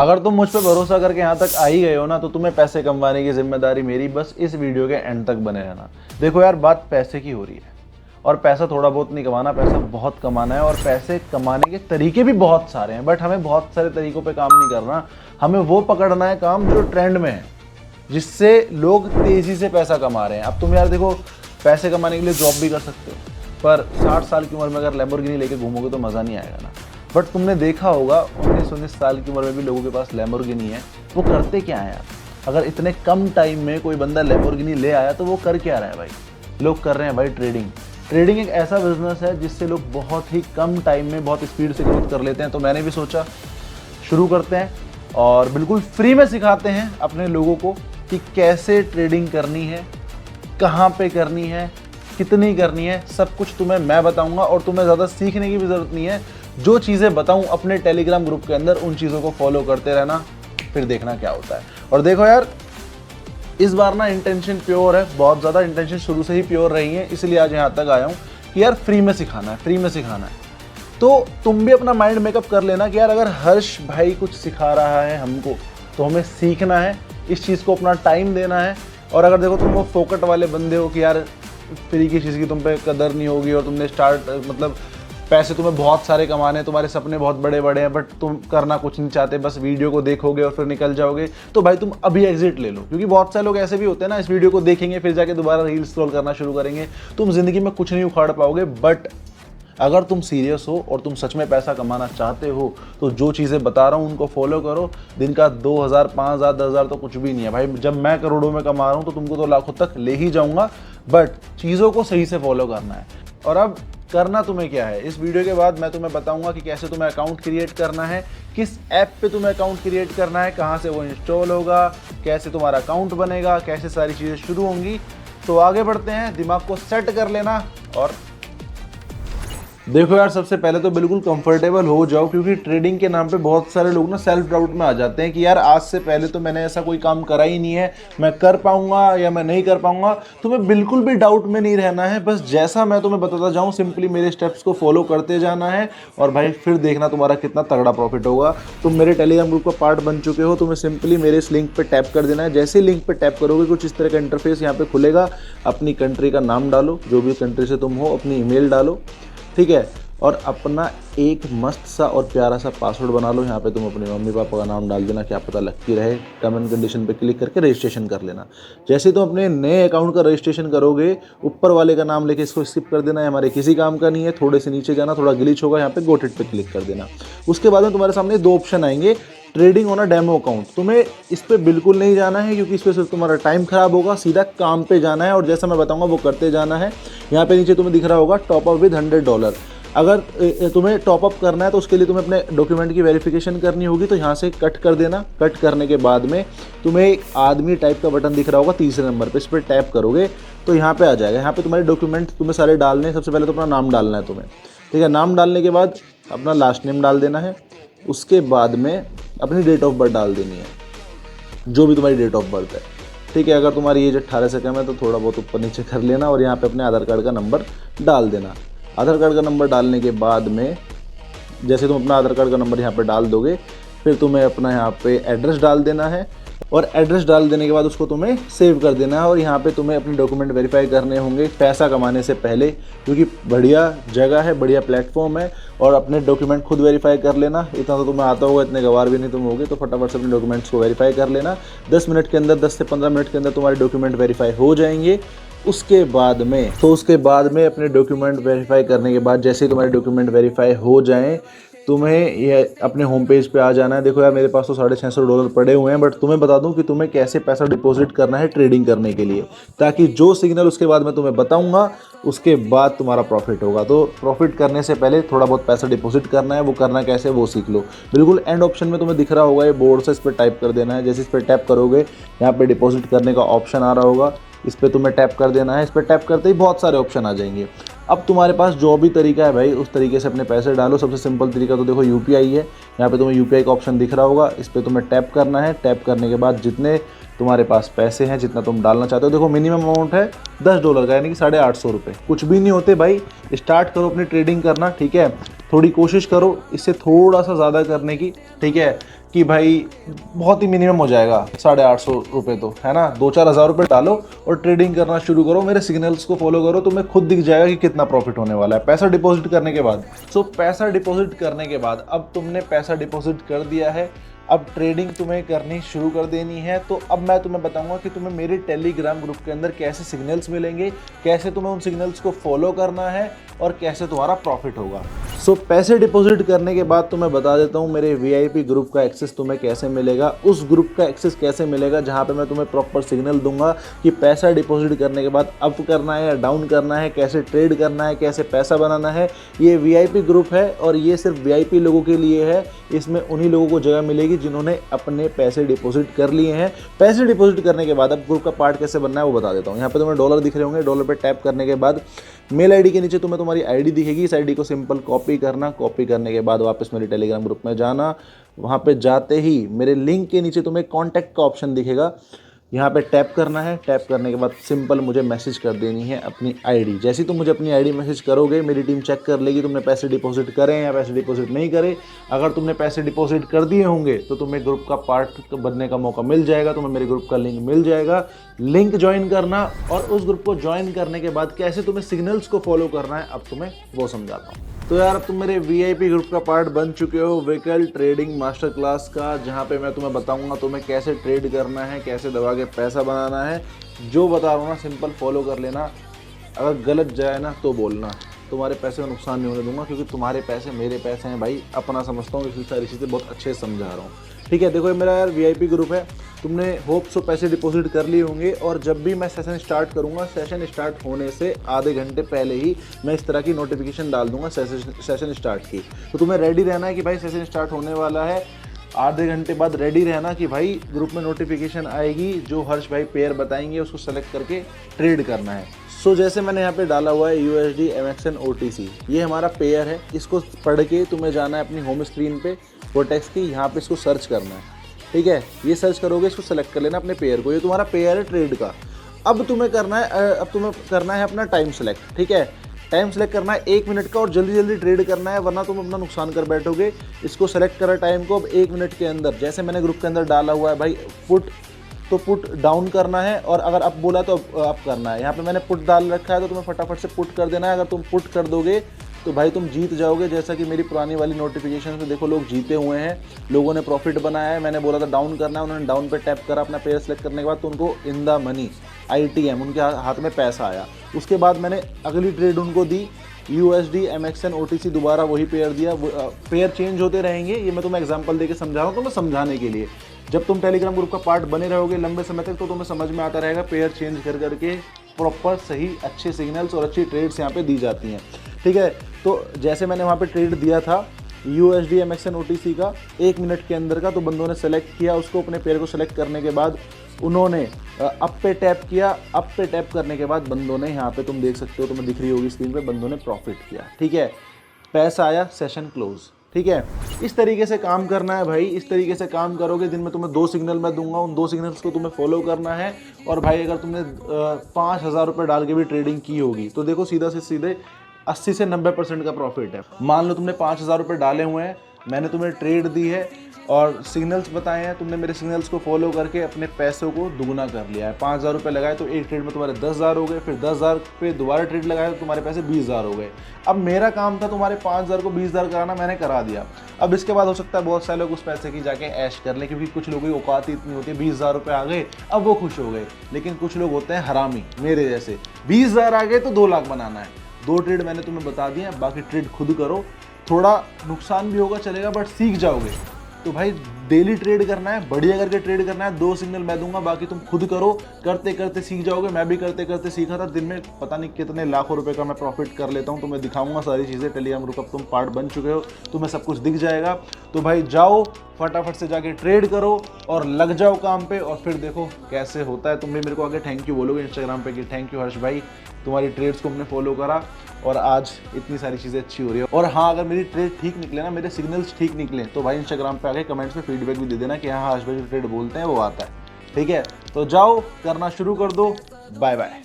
अगर तुम मुझ पे भरोसा करके यहाँ तक आ ही गए हो ना, तो तुम्हें पैसे कमाने की जिम्मेदारी मेरी, बस इस वीडियो के एंड तक बने रहना। देखो यार, बात पैसे की हो रही है, और पैसा थोड़ा बहुत नहीं कमाना, पैसा बहुत कमाना है। और पैसे कमाने के तरीके भी बहुत सारे हैं, बट हमें बहुत सारे तरीकों पे काम नहीं करना। हमें वो पकड़ना है काम जो ट्रेंड में है, जिससे लोग तेजी से पैसा कमा रहे हैं। अब तुम यार देखो, पैसे कमाने के लिए जॉब भी कर सकते हो, पर 60 साल की उम्र में अगर लैम्बोर्गिनी लेके घूमोगे तो मज़ा नहीं आएगा ना। बट तुमने देखा होगा 19-19 साल की उम्र में भी लोगों के पास लैम्बोर्गिनी है। वो करते क्या है यार? अगर इतने कम टाइम में कोई बंदा लैम्बोर्गिनी ले आया तो वो कर क्या रहा है भाई? लोग कर रहे हैं भाई ट्रेडिंग। ट्रेडिंग एक ऐसा बिजनेस है जिससे लोग बहुत ही कम टाइम में बहुत स्पीड से ग्रोथ कर लेते हैं। तो मैंने भी सोचा शुरू करते हैं, और बिल्कुल फ्री में सिखाते हैं अपने लोगों को कि कैसे ट्रेडिंग करनी है, कहाँ पे करनी है, कितनी करनी है। सब कुछ तुम्हें मैं बताऊंगा, और तुम्हें ज़्यादा सीखने की भी ज़रूरत नहीं है। जो चीज़ें बताऊं अपने टेलीग्राम ग्रुप के अंदर, उन चीज़ों को फॉलो करते रहना, फिर देखना क्या होता है। और देखो यार, इस बार ना इंटेंशन प्योर है, बहुत ज़्यादा इंटेंशन शुरू से ही प्योर रही है, इसलिए आज यहाँ तक आया हूँ कि यार फ्री में सिखाना है, फ्री में सिखाना है। तो तुम भी अपना माइंड मेकअप कर लेना कि यार अगर हर्ष भाई कुछ सिखा रहा है हमको, तो हमें सीखना है, इस चीज़ को अपना टाइम देना है। और अगर देखो तुम वो फोकट वाले बंदे हो कि यार फ्री की चीज़ की तुम पे कदर नहीं होगी, और तुमने मतलब पैसे तुम्हें बहुत सारे कमाने हैं, तुम्हारे सपने बहुत बड़े बड़े हैं, बट तुम करना कुछ नहीं चाहते, बस वीडियो को देखोगे और फिर निकल जाओगे, तो भाई तुम अभी एग्जिट ले लो। क्योंकि बहुत सारे लोग ऐसे भी होते हैं ना, इस वीडियो को देखेंगे फिर जाके दोबारा रील स्क्रॉल करना शुरू करेंगे। तुम जिंदगी में कुछ नहीं उखाड़ पाओगे। बट अगर तुम सीरियस हो और तुम सच में पैसा कमाना चाहते हो, तो जो चीज़ें बता रहा हूँ उनको फॉलो करो। दिन का 2000, 5000, 10,000 तो कुछ भी नहीं है भाई। जब मैं करोड़ों में कमा रहा हूँ तो तुमको तो लाखों तक ले ही जाऊँगा, बट चीज़ों को सही से फॉलो करना है। और अब करना तुम्हें क्या है, इस वीडियो के बाद मैं तुम्हें बताऊंगा कि कैसे तुम्हें अकाउंट क्रिएट करना है, किस ऐप पे तुम्हें अकाउंट क्रिएट करना है, कहाँ से वो इंस्टॉल होगा, कैसे तुम्हारा अकाउंट बनेगा, कैसे सारी चीज़ें शुरू होंगी। तो आगे बढ़ते हैं, दिमाग को सेट कर लेना। और देखो यार, सबसे पहले तो बिल्कुल कंफर्टेबल हो जाओ, क्योंकि ट्रेडिंग के नाम पे बहुत सारे लोग ना सेल्फ डाउट में आ जाते हैं कि यार आज से पहले तो मैंने ऐसा कोई काम करा ही नहीं है, मैं कर पाऊंगा या मैं नहीं कर पाऊंगा। तुम्हें बिल्कुल भी डाउट में नहीं रहना है, बस जैसा मैं तुम्हें बताता जाऊं सिंपली मेरे स्टेप्स को फॉलो करते जाना है, और भाई फिर देखना तुम्हारा कितना तगड़ा प्रॉफिट होगा। तुम मेरे टेलीग्राम ग्रुप का पार्ट बन चुके हो, तुम्हें सिंपली मेरे इस लिंक पर टैप कर देना है। जैसे ही लिंक पर टैप करोगे कुछ इस तरह का इंटरफेस यहाँ पे खुलेगा। अपनी कंट्री का नाम डालो, जो भी कंट्री से तुम हो, अपनी ईमेल डालो, ठीक है, और अपना एक मस्त सा और प्यारा सा पासवर्ड बना लो। यहाँ पे तुम अपने मम्मी पापा का नाम डाल देना, क्या पता लगती रहे। टर्म एंड कंडीशन पे क्लिक करके रजिस्ट्रेशन कर लेना। जैसे ही तुम अपने नए अकाउंट का रजिस्ट्रेशन करोगे, ऊपर वाले का नाम लेके इसको स्किप कर देना है, हमारे किसी काम का नहीं है। थोड़े से नीचे जाना, थोड़ा ग्लिच होगा, यहाँ पे गो इट पे क्लिक कर देना। उसके बाद में तुम्हारे सामने 2 ऑप्शन आएंगे, trading on a demo account. तुम्हें इस पर बिल्कुल नहीं जाना है, क्योंकि इस पर सिर्फ तुम्हारा टाइम खराब होगा। सीधा काम पे जाना है, और जैसा मैं बताऊंगा वो करते जाना है। यहाँ पे नीचे तुम्हें दिख रहा होगा टॉप अप विद $100। अगर तुम्हें टॉपअप करना है तो उसके लिए तुम्हें अपने डॉक्यूमेंट की वेरिफिकेशन करनी होगी, तो यहाँ से कट कर देना। कट करने के बाद में तुम्हें एक आदमी टाइप का बटन दिख रहा होगा तीसरे नंबर पे, इस पर टैप करोगे तो यहाँ पे आ जाएगा। यहाँ पे तुम्हारे डॉक्यूमेंट तुम्हें सारे डालने हैं। सबसे पहले तो अपना नाम डालना है तुम्हें, ठीक है। नाम डालने के बाद अपना लास्ट नेम डाल देना है। उसके बाद में अपनी डेट ऑफ बर्थ डाल देनी है, जो भी तुम्हारी डेट ऑफ बर्थ है, ठीक है। अगर तुम्हारी एज 18 से कम है तो थोड़ा बहुत ऊपर नीचे कर लेना, और यहाँ पे अपने आधार कार्ड का नंबर डाल देना। आधार कार्ड का नंबर डालने के बाद में जैसे तुम अपना आधार कार्ड का नंबर यहाँ पे डाल दोगे, फिर तुम्हें अपना यहाँ पे एड्रेस डाल देना है, और एड्रेस डाल देने के बाद उसको तुम्हें सेव कर देना है। और यहाँ पे तुम्हें अपने डॉक्यूमेंट वेरीफाई करने होंगे पैसा कमाने से पहले, क्योंकि बढ़िया जगह है, बढ़िया प्लेटफॉर्म है। और अपने डॉक्यूमेंट खुद वेरीफाई कर लेना। इतना तो तुम्हें आता होगा, इतने गवार भी नहीं तुम होगे, तो फटाफट से अपने डॉक्यूमेंट्स को वेरीफाई कर लेना। 10 मिनट के अंदर, 10 से 15 मिनट के अंदर तुम्हारे डॉक्यूमेंट वेरीफाई हो जाएंगे। उसके बाद में अपने डॉक्यूमेंट वेरीफाई करने के बाद, जैसे ही तुम्हारे डॉक्यूमेंट वेरीफाई हो जाएं, तुम्हें ये अपने होम पेज पे आ जाना है। देखो यार, मेरे पास तो $650 पड़े हुए हैं, बट तुम्हें बता दूं कि तुम्हें कैसे पैसा डिपॉजिट करना है ट्रेडिंग करने के लिए, ताकि जो सिग्नल उसके बाद मैं तुम्हें बताऊंगा उसके बाद तुम्हारा प्रॉफिट होगा। तो प्रॉफिट करने से पहले थोड़ा बहुत पैसा डिपॉजिट करना है, वो करना कैसे वो सीख लो। बिल्कुल एंड ऑप्शन में तुम्हें दिख रहा होगा ये बोर्ड से, इस पर टाइप कर देना है। जैसे इस पर टैप करोगे, यहाँ पे डिपॉजिट करने का ऑप्शन आ रहा होगा, इस पर तुम्हें टैप कर देना है। इस पर टैप करते ही बहुत सारे ऑप्शन आ जाएंगे। अब तुम्हारे पास जो भी तरीका है भाई, उस तरीके से अपने पैसे डालो। सबसे सिंपल तरीका तो देखो यूपीआई है। यहाँ पे तुम्हें यूपीआई का ऑप्शन दिख रहा होगा, इस पर तुम्हें टैप करना है। टैप करने के बाद जितने तुम्हारे पास पैसे हैं, जितना तुम डालना चाहते हो, देखो मिनिमम अमाउंट है $10 का, यानी कि ₹850। कुछ भी नहीं होते भाई। स्टार्ट करो अपनी ट्रेडिंग करना, ठीक है। थोड़ी कोशिश करो इससे थोड़ा सा ज़्यादा करने की, ठीक है। कि भाई बहुत ही मिनिमम हो जाएगा 850 रुपये, तो है ना, 2-4 हज़ार रुपये डालो और ट्रेडिंग करना शुरू करो, मेरे सिग्नल्स को फॉलो करो, तुम्हें खुद दिख जाएगा कि कितना प्रॉफिट होने वाला है पैसा डिपॉजिट करने के बाद। सो पैसा डिपॉजिट करने के बाद अब तुमने पैसा डिपॉजिट कर दिया है, अब ट्रेडिंग तुम्हें करनी शुरू कर देनी है। तो अब मैं तुम्हें बताऊंगा कि तुम्हें मेरे टेलीग्राम ग्रुप के अंदर कैसे सिग्नल्स मिलेंगे, कैसे तुम्हें उन सिग्नल्स को फॉलो करना है और कैसे तुम्हारा प्रॉफिट होगा। सो पैसे डिपॉजिट करने के बाद तुम्हें बता देता हूँ मेरे वीआईपी ग्रुप का एक्सेस तुम्हें कैसे मिलेगा, उस ग्रुप का एक्सेस कैसे मिलेगा जहाँ पे मैं तुम्हें प्रॉपर सिग्नल दूंगा कि पैसा डिपॉजिट करने के बाद अप करना है या डाउन करना है, कैसे ट्रेड करना है, कैसे पैसा बनाना है। ये वीआईपी ग्रुप है और ये सिर्फ वीआईपी लोगों के लिए है, इसमें उन्हीं लोगों को जगह मिलेगी जिन्होंने अपने पैसे डिपॉजिट कर लिए हैं। पैसे डिपॉजिट करने के बाद अब ग्रुप का पार्ट कैसे बनना है वो बता देता हूँ। यहाँ पे तुम्हें डॉलर दिख रहे होंगे, डॉलर पे टैप करने के बाद मेल आईडी के नीचे तुम्हें तुम्हारी आईडी दिखेगी, इस आईडी को सिंपल कॉपी करना, कॉपी करने के बाद वापस मेरे टेलीग्राम ग्रुप में जाना, वहाँ पे जाते ही मेरे लिंक के नीचे तुम्हें कॉन्टैक्ट का ऑप्शन दिखेगा, यहाँ पे टैप करना है। टैप करने के बाद सिंपल मुझे मैसेज कर देनी है अपनी आईडी। जैसे ही तुम मुझे अपनी आईडी मैसेज करोगे मेरी टीम चेक कर लेगी तुमने पैसे डिपॉजिट करें या पैसे डिपॉजिट नहीं करें। अगर तुमने पैसे डिपॉजिट कर दिए होंगे तो तुम्हें ग्रुप का पार्ट बनने का मौका मिल जाएगा, तुम्हें मेरे ग्रुप का लिंक मिल जाएगा। लिंक ज्वाइन करना और उस ग्रुप को ज्वाइन करने के बाद कैसे तुम्हें सिग्नल्स को फॉलो करना है अब तुम्हें वो समझाता हूँ। तो यार अब तुम मेरे वीआईपी ग्रुप का पार्ट बन चुके हो व्हीकल ट्रेडिंग मास्टर क्लास का, जहाँ पे मैं तुम्हें बताऊंगा तुम्हें कैसे ट्रेड करना है, कैसे दबा के पैसा बनाना है। जो बता रहा हूँ ना सिंपल फॉलो कर लेना, अगर गलत जाए ना तो बोलना, तुम्हारे पैसे का नुकसान नहीं होने दूंगा क्योंकि तुम्हारे पैसे मेरे पैसे हैं भाई, अपना समझता हूँ, इसलिए सारी चीज़ें बहुत अच्छे से समझा रहा हूँ। ठीक है, देखो ये मेरा यार वीआईपी ग्रुप है, तुमने होप सो पैसे डिपॉजिट कर लिए होंगे और जब भी मैं सेशन स्टार्ट करूंगा, सेशन स्टार्ट होने से आधे घंटे पहले ही मैं इस तरह की नोटिफिकेशन डाल दूंगा सेशन स्टार्ट की। तो तुम्हें रेडी रहना है कि भाई सेशन स्टार्ट होने वाला है, आधे घंटे बाद रेडी रहना कि भाई ग्रुप में नोटिफिकेशन आएगी, जो हर्ष भाई पेयर बताएंगे उसको सेलेक्ट करके ट्रेड करना है। सो जैसे मैंने यहाँ पे डाला हुआ है USD MXN OTC, ये हमारा पेयर है, इसको पढ़ के तुम्हें जाना है अपनी होम स्क्रीन पे वोटेक्स की, यहाँ पे इसको सर्च करना है। ठीक है, ये सर्च करोगे, इसको सेलेक्ट कर लेना अपने पेयर को, ये तुम्हारा पेयर है ट्रेड का। अब तुम्हें करना है अपना टाइम सेलेक्ट। ठीक है, टाइम सेलेक्ट करना है 1 मिनट का और जल्दी जल्दी ट्रेड करना है वरना तुम अपना नुकसान कर बैठोगे। इसको सेलेक्ट करा टाइम को, अब 1 मिनट के अंदर जैसे मैंने ग्रुप के अंदर डाला हुआ है भाई पुट, तो पुट डाउन करना है और अगर अप बोला तो अप करना है। यहाँ पे मैंने पुट डाल रखा है तो तुम्हें फटाफट से पुट कर देना है। अगर तुम पुट कर दोगे तो भाई तुम जीत जाओगे, जैसा कि मेरी पुरानी वाली नोटिफिकेशन में देखो लोग जीते हुए हैं, लोगों ने प्रॉफिट बनाया है। मैंने बोला था डाउन करना है, उन्होंने डाउन पे टैप करा अपना पेयर सेलेक्ट करने के बाद तो उनको इन द मनी ITM उनके हाथ में पैसा आया। उसके बाद मैंने अगली ट्रेड उनको दी USD MXN OTC, दोबारा वही पेयर दिया। पेयर चेंज होते रहेंगे, ये मैं तुम्हें एग्जांपल देके समझा रहा हूँ तुम्हें समझाने के लिए। जब तुम टेलीग्राम ग्रुप का पार्ट बने रहोगे लंबे समय तक तो तुम्हें समझ में आता रहेगा पेयर चेंज कर करके प्रॉपर सही अच्छे सिग्नल्स और अच्छी ट्रेड्स यहाँ पे दी जाती हैं। ठीक है, तो जैसे मैंने वहाँ पे ट्रेड दिया था USD MXN OTC का 1 मिनट के अंदर का, तो बंदों ने सेलेक्ट किया उसको, अपने पेयर को सेलेक्ट करने के बाद उन्होंने अप पे टैप किया। अप पे टैप करने के बाद बंदों ने यहाँ पे तुम देख सकते हो, तुम्हें दिख रही होगी स्क्रीन पे, बंदों ने प्रॉफिट किया। ठीक है, पैसा आया, सेशन क्लोज। ठीक है, इस तरीके से काम करना है भाई, इस तरीके से काम करोगे। दिन में तुम्हें 2 सिग्नल मैं दूंगा, उन 2 सिग्नल्स को तुम्हें फॉलो करना है। और भाई अगर तुमने 5,000 रुपये डाल के भी ट्रेडिंग की होगी तो देखो सीधा से सीधे 80 से 90% का प्रॉफिट है। मान लो तुमने 5,000 रुपये डाले हुए हैं, मैंने तुम्हें ट्रेड दी है और सिग्नल्स बताए हैं, तुमने मेरे सिग्नल्स को फॉलो करके अपने पैसों को दुगना कर लिया है। 5,000 रुपये लगाए तो एक ट्रेड में तुम्हारे 10,000 हो गए, फिर 10,000 पे दोबारा ट्रेड लगाए तो तुम्हारे पैसे 20,000 हो गए। अब मेरा काम था तुम्हारे 5,000 को 20,000 कराना, मैंने करा दिया। अब इसके बाद हो सकता है बहुत सारे लोग उस पैसे की जाके ऐश कर लें, क्योंकि कुछ लोगों की औकात ही इतनी होती है, 20,000 रुपये आ गए अब वो खुश हो गए। लेकिन कुछ लोग होते हैं हरामी मेरे जैसे, 20,000 आ गए तो 2 लाख बनाना है। 2 ट्रेड मैंने तुम्हें बता दिया, बाकी ट्रेड खुद करो। थोड़ा नुकसान भी होगा चलेगा बट सीख जाओगे। तो भाई डेली ट्रेड करना है, बढ़िया करके ट्रेड करना है। 2 सिग्नल मैं दूंगा, बाकी तुम खुद करो, करते करते सीख जाओगे। मैं भी करते करते सीखा था, दिन में पता नहीं कितने लाखों रुपए का मैं प्रॉफिट कर लेता हूँ। तुम्हें दिखाऊंगा सारी चीज़ें, टेलीग्राम ग्रुप अब तुम पार्ट बन चुके हो, तुम्हें सब कुछ दिख जाएगा। तो भाई जाओ फटाफट से जाके ट्रेड करो और लग जाओ काम पे, और फिर देखो कैसे होता है। तुम भी मेरे को आगे थैंक यू बोलोगे इंस्टाग्राम पे कि थैंक यू हर्ष भाई, तुम्हारी ट्रेड्स को हमने फॉलो करा और आज इतनी सारी चीज़ें अच्छी हो रही है। और हाँ, अगर मेरी ट्रेड ठीक निकले ना, मेरे सिग्नल्स ठीक निकले, तो भाई इंस्टाग्राम पे आके कमेंट्स में फीडबैक भी दे देना कि हाँ हर्ष भाई जो ट्रेड बोलते हैं वो आता है। ठीक है, तो जाओ करना शुरू कर दो। Bye bye.